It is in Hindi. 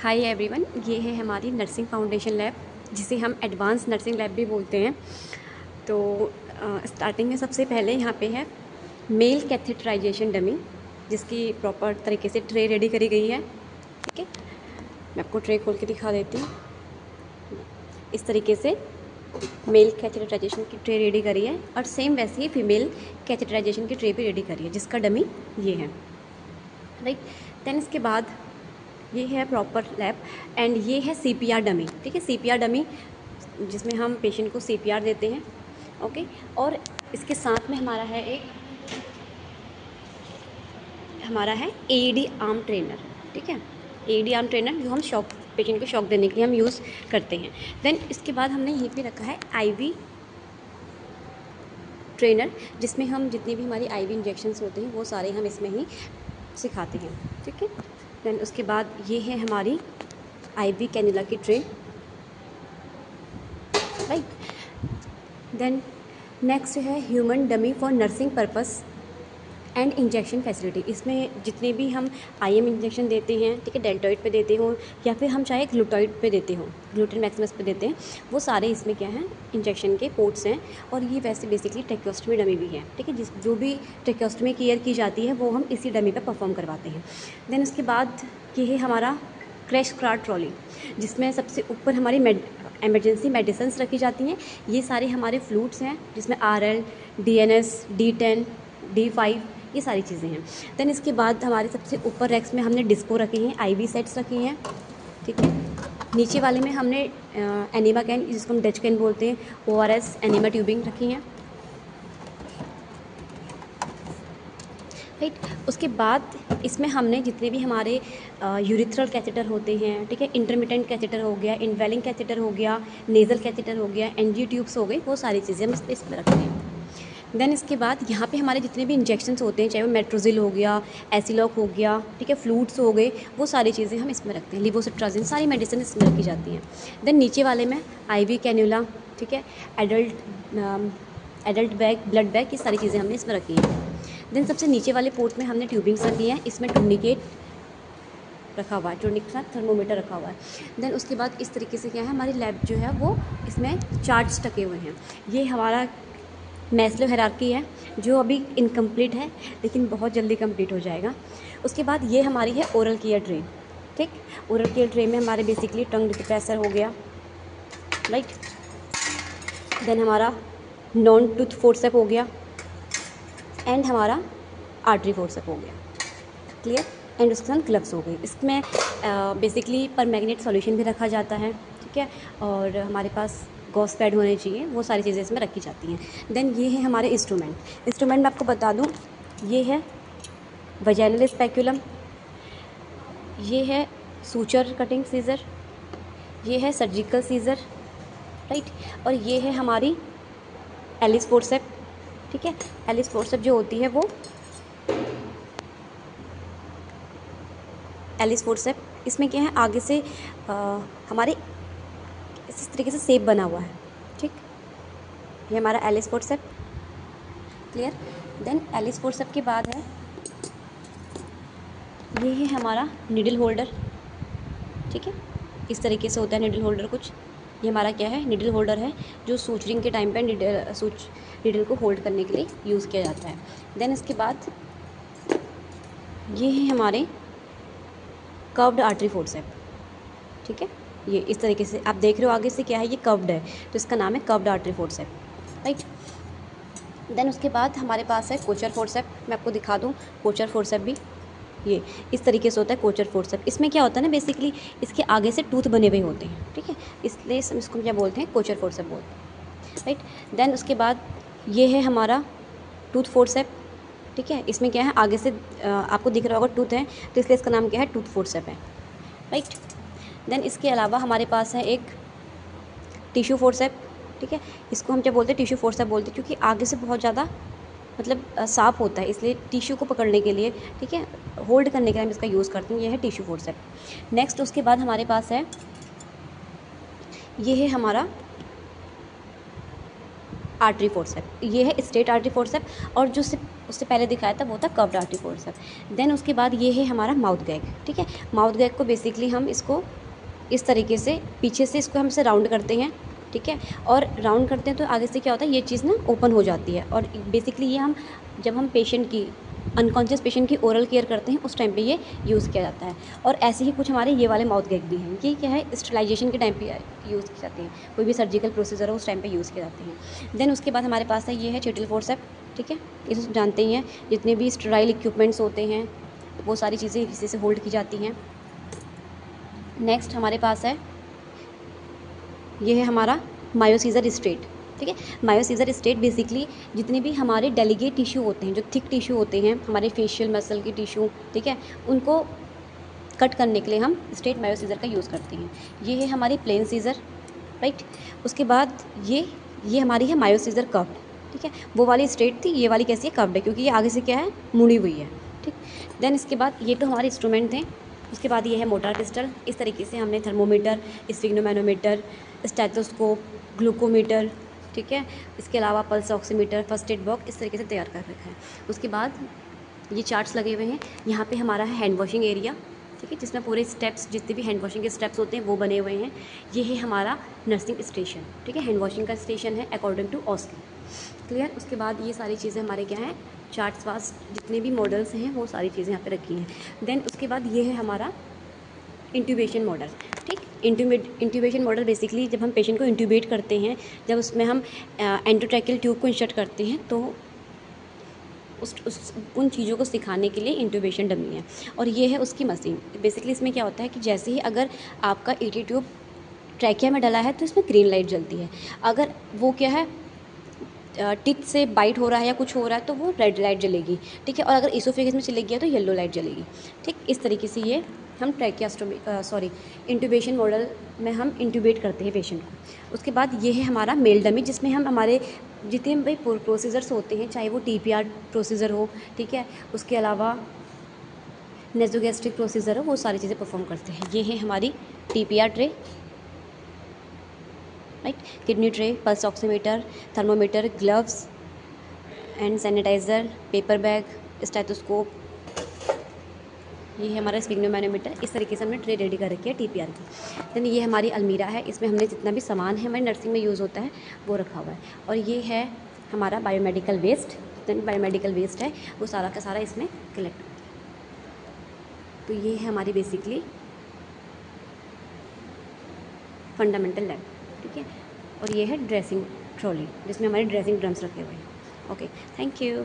हाय एवरीवन, ये है हमारी नर्सिंग फाउंडेशन लैब, जिसे हम एडवांस नर्सिंग लैब भी बोलते हैं। तो स्टार्टिंग में सबसे पहले यहाँ पे है मेल कैथेटराइजेशन डमी, जिसकी प्रॉपर तरीके से ट्रे रेडी करी गई है। ठीक है, मैं आपको ट्रे खोल के दिखा देती हूँ। इस तरीके से मेल कैथेटराइजेशन की ट्रे रेडी करी है और सेम वैसे ही फीमेल कैथेटराइजेशन की ट्रे भी रेडी करी है, जिसका डमी ये है। राइट, देन इसके बाद ये है प्रॉपर लैब एंड ये है सीपीआर डमी। ठीक है, सीपीआर डमी जिसमें हम पेशेंट को सीपीआर देते हैं। ओके, और इसके साथ में हमारा है एईडी आर्म ट्रेनर। ठीक है, एईडी आर्म ट्रेनर जो हम शॉक पेशेंट को शॉक देने के लिए हम यूज़ करते हैं। देन इसके बाद हमने ये भी रखा है आईवी ट्रेनर, जिसमें हम जितनी भी हमारी आईवी इंजेक्शंस होते हैं वो सारे हम इसमें ही सिखाते हैं। ठीक है, देन उसके बाद ये है हमारी आईवी कैनुला की ट्रे। राइट, देन नेक्स्ट है human dummy for nursing purpose and injection facility. इसमें जितने भी हम आईएम इंजेक्शन देते हैं, ठीक है, डेल्टॉइड पे देते हो या फिर हम चाहे ग्लूटॉइड पे देते हो, ग्लूटेन मैक्सिमस पे देते हैं, वो सारे इसमें क्या हैं, इंजेक्शन के पोर्ट्स हैं। और ये वैसे बेसिकली ट्रेकियोस्टमी डमी भी है। ठीक है, जो भी ट्रेकियोस्टमी केयर की जाती है वो हम इसी डमी पे परफॉर्म करवाते हैं। देन उसके बाद ये है हमारा क्रैश कार्ट ट्रॉली, जिसमें सबसे ऊपर हमारी एमरजेंसी मेडिसिन रखी जाती हैं। ये सारे हमारे फ्लूइड्स हैं, जिसमें RL, DNS, D10, D5 ये सारी चीज़ें हैं। देन इसके बाद हमारे सबसे ऊपर रैक्स में हमने डिस्पो रखे हैं, IV सेट्स रखे हैं। ठीक है, नीचे वाले में हमने एनीमा कैन, जिसको हम डच कैन बोलते हैं, ORS एनीमा ट्यूबिंग रखी हैं। राइट, उसके बाद इसमें हमने जितने भी हमारे यूरिथ्रल कैथेटर होते हैं, ठीक है, इंटरमिटेंट कैथेटर हो गया, इनवेलिंग कैथेटर हो गया, नेज़ल कैथेटर हो गया, NG ट्यूब्स हो गई, वो सारी चीज़ें हम इसमें रखते हैं। देन इसके बाद यहाँ पे हमारे जितने भी इंजेक्शन्स होते हैं, चाहे वो मेट्रोजिल हो गया, एसिलॉक हो गया, ठीक है, फ्लूइड्स हो गए, वो सारी चीज़ें हम इसमें रखते हैं। लिवोसिट्राजिन, सारी मेडिसिन इसमें रखी जाती हैं। देन नीचे वाले में IV कैन्यूला, ठीक है, एडल्ट बैग, ब्लड बैग, ये सारी चीज़ें हमने इसमें रखी हैं। देन सबसे नीचे वाले पोर्ट में हमने ट्यूबिंग्स रखी हैं, इसमें टूर्निकेट रखा हुआ है, टूर्निक के साथ थर्मोमीटर रखा हुआ है। देन उसके बाद इस तरीके से क्या है, हमारी लैब जो है वो इसमें चार्ट्स टके हुए हैं। ये हमारा मैस्लो हायरार्की है, जो अभी इनकम्प्लीट है लेकिन बहुत जल्दी कंप्लीट हो जाएगा। उसके बाद ये हमारी है ओरल केयर ट्रे। ठीक, ओरल केयर ट्रे में हमारे बेसिकली टंग डिप्रेसर हो गया। राइट, देन हमारा नॉन टूथ फोर्सेप हो गया एंड हमारा आर्टरी फोर्सेप हो गया। क्लियर, एंड उसके साथ ग्लव्स हो गई। इसमें बेसिकली पर मैग्नेट सॉल्यूशन भी रखा जाता है। ठीक है, और हमारे पास गॉस पैड होने चाहिए, वो सारी चीज़ें इसमें रखी जाती हैं। देन ये है हमारे इंस्ट्रूमेंट मैं आपको बता दूं, ये है वजाइनल स्पेक्युलम, ये है सूचर कटिंग सीज़र, ये है सर्जिकल सीज़र। राइट, और ये है हमारी एलिस फोर्सेप। ठीक है, एलिस फोर्सेप जो होती है वो एलिस फोर्सेप, इसमें क्या है, आगे से हमारे इस तरीके से शेप बना हुआ है। ठीक, ये हमारा Allis forcep. Clear, then Allis forcep के बाद है ये है हमारा निडल होल्डर। ठीक है, इस तरीके से होता है निडल होल्डर कुछ। ये हमारा क्या है, निडल होल्डर है, जो सूचरिंग के टाइम पे निडल को होल्ड करने के लिए यूज़ किया जाता है। देन इसके बाद ये है हमारे कर्व्ड आर्टरी फोर्सेप। ठीक है, ये इस तरीके से आप देख रहे हो, आगे से क्या है, ये कर्व्ड है, तो इसका नाम है curved artery forcep. Right, then उसके बाद हमारे पास है कोचर फोर्सेप। मैं आपको दिखा दूँ कोचर फोर्सेप भी, ये इस तरीके से होता है कोचर फोर्सेप। इसमें क्या होता है ना, बेसिकली इसके आगे से टूथ बने हुए होते हैं। ठीक है, इसलिए इसको क्या बोलते हैं, कोचर फोर्सेप बोलते हैं। राइट, देन उसके बाद ये है हमारा टूथ फोर्सेप। ठीक है, इसमें क्या है, आगे से आपको दिख रहा होगा टूथ है, तो इसलिए इसका नाम क्या है, टूथ फोर्सेप है। राइट, देन इसके अलावा हमारे पास है एक टिश्यू फोर्सेप। ठीक है, इसको हम क्या बोलते हैं, टिश्यू फोर्सेप बोलते हैं, क्योंकि आगे से बहुत ज़्यादा मतलब साफ होता है, इसलिए टिश्यू को पकड़ने के लिए, ठीक है, होल्ड करने के लिए हम इसका यूज़ करते हैं। ये है टिश्यू फोर्सेप। नेक्स्ट उसके बाद हमारे पास है ये है हमारा आर्टरी फोर्सेप, ये है स्ट्रेट आर्टरी फोर्सेप। और जो उससे पहले दिखाया था वो था कर्व्ड आर्टरी फोर्सेप्स। देन उसके बाद ये है हमारा माउथ गैग, ठीक है। माउथ गैग को बेसिकली हम इसको इस तरीके से पीछे से इसको हम इसे राउंड करते हैं, ठीक है। और राउंड करते हैं तो आगे से क्या होता है, ये चीज़ ना ओपन हो जाती है। और बेसिकली ये हम जब हम पेशेंट की अनकॉन्शियस पेशेंट की ओरल केयर करते हैं उस टाइम पे ये यूज़ किया जाता है। और ऐसे ही कुछ हमारे ये वाले माउथ गैग भी हैं, ये क्या है, स्टरलाइजेशन के टाइम पे यूज़ की जाती हैं, कोई भी सर्जिकल प्रोसीजर हो उस टाइम पे यूज़ किए जाते हैं। देन उसके बाद हमारे पास है ये है चिटल फोर्सेप्स, ठीक है। इसे जानते ही हैं, जितने भी स्टेराइल इक्विपमेंट्स होते हैं वो सारी चीज़ें इसी से होल्ड की जाती हैं। नेक्स्ट हमारे पास है ये है हमारा मायोसीजर स्ट्रेट, ठीक है। मायोसीजर स्ट्रेट बेसिकली जितने भी हमारे डेलीगेट टिश्यू होते हैं, जो थिक टिश्यू होते हैं हमारे फेशियल मसल की टिश्यू, ठीक है, उनको कट करने के लिए हम स्ट्रेट मायोसीजर का यूज़ करते हैं। ये है हमारी प्लेन सीजर, राइट। उसके बाद ये हमारी है मायोसीजर कर्व्ड, ठीक है। वो वाली स्ट्रेट थी, ये वाली कैसी है, कर्व्ड है, क्योंकि ये आगे से क्या है, मुड़ी हुई है, ठीक। देन इसके बाद ये तो हमारे इंस्ट्रूमेंट थे। उसके बाद ये है मोटार पिस्टल। इस तरीके से हमने थर्मोमीटर, स्फिग्नोमैनोमीटर, स्टेथोस्कोप, ग्लूकोमीटर, ठीक है, इसके अलावा pulse oximeter, first aid box इस तरीके से तैयार कर रखा है। उसके बाद ये चार्ट्स लगे हुए हैं। यहाँ पे हमारा है हैंड वॉशिंग एरिया, ठीक है, जिसमें पूरे स्टेप्स जितने भी हैंड वॉशिंग के स्टेप्स होते हैं वो बने हुए हैं। ये है हमारा नर्सिंग स्टेशन, ठीक है, हैंड वॉशिंग का स्टेशन है अकॉर्डिंग टू ऑस्की, क्लियर। उसके बाद ये सारी चीज़ें हमारे क्या हैं, चार्ट्स वास जितने भी मॉडल्स हैं वो सारी चीज़ें यहाँ पे रखी हैं। देन उसके बाद ये है हमारा इंट्यूबेशन मॉडल, ठीक। इंट्यूबेशन मॉडल बेसिकली जब हम पेशेंट को इंट्यूबेट करते हैं, जब उसमें हम एंडोट्रैकियल ट्यूब को इंसर्ट करते हैं तो उन चीज़ों को सिखाने के लिए इंट्यूबेशन डमी है। और ये है उसकी मशीन। बेसिकली इसमें क्या होता है कि जैसे ही अगर आपका ईटी ट्यूब ट्रैकिया में डला है तो इसमें ग्रीन लाइट जलती है। अगर वो क्या है, टिथ से बाइट हो रहा है या कुछ हो रहा है तो वो रेड लाइट जलेगी, ठीक है। और अगर इसोफेगस में चली गया तो येलो लाइट जलेगी, ठीक। इस तरीके से ये हम ट्रैकियास्टोमी इंट्यूबेशन मॉडल में हम इंट्यूबेट करते हैं पेशेंट को। उसके बाद ये है हमारा मेल डमी, जिसमें हम हमारे जितने भी प्रोसीजर्स होते हैं, चाहे वो टीपीआर प्रोसीजर हो, ठीक है, उसके अलावा नेजोगैस्ट्रिक प्रोसीजर हो, वो सारी चीज़ें परफॉर्म करते हैं। ये है हमारी TPR tray, right, kidney tray, pulse oximeter, thermometer, gloves and sanitiser, paper bag, stethoscope, ये है हमारा स्फिग्नोमैनोमीटर। इस तरीके से हमने ट्रे रेडी कर रखी है टीपीआर की। देन ये हमारी अलमीरा है, इसमें हमने जितना भी सामान है हमारी नर्सिंग में यूज़ होता है वो रखा हुआ है। और ये है हमारा बायोमेडिकल वेस्ट, जितना भी बायोमेडिकल वेस्ट है वो सारा का सारा इसमें कलेक्ट होता है। तो ये है हमारी बेसिकली फंडामेंटल लैब, ठीक है। और ये है ड्रेसिंग ट्रॉली, जिसमें हमारे ड्रेसिंग ड्रम्स रखे हुए हैं। Okay, thank you.